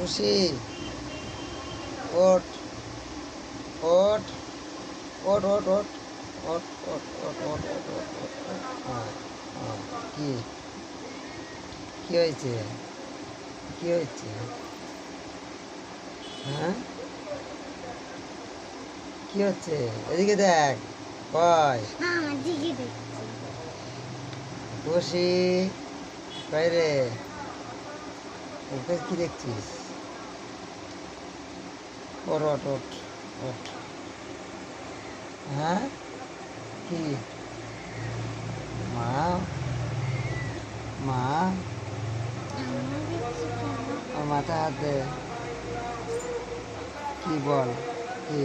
খুশি ওঠ ওঠ ওঠ ওঠ ওঠ ওঠ ওঠ ওঠ ওঠ ওঠ ওঠ ওঠ হ্যাঁ হ্যাঁ কি কি হয়েছে কি হয়েছে হ্যাঁ কি হচ্ছে এদিকে দেখ কয় খুশি কয় রে ওকে কি দেখছিস ওঠ ওঠ ওঠ ওঠ হ্যাঁ কি মা মা আমার মাথা হাত দে কি বল কি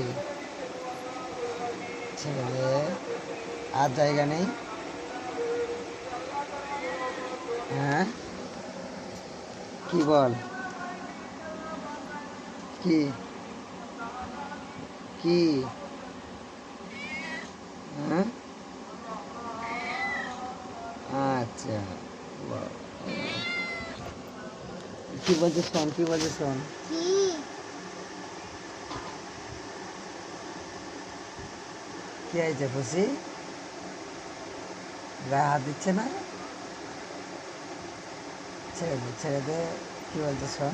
ছেলে আর জায়গা নেই হ্যাঁ কি বল কি কি হ্যাঁ আচ্ছা কি বলছিস শোন কি বলছিস শোন কি হয়েছে খুশি গায়ে হাত দিচ্ছে না ছেড়ে দে কি বলছিস শোন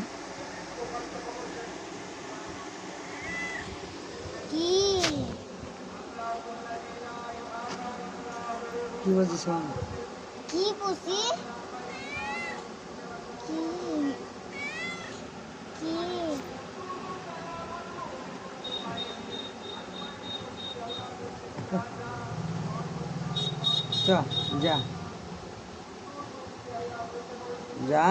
কি বলছিস শোন কি পুষি কি কি চ যা যা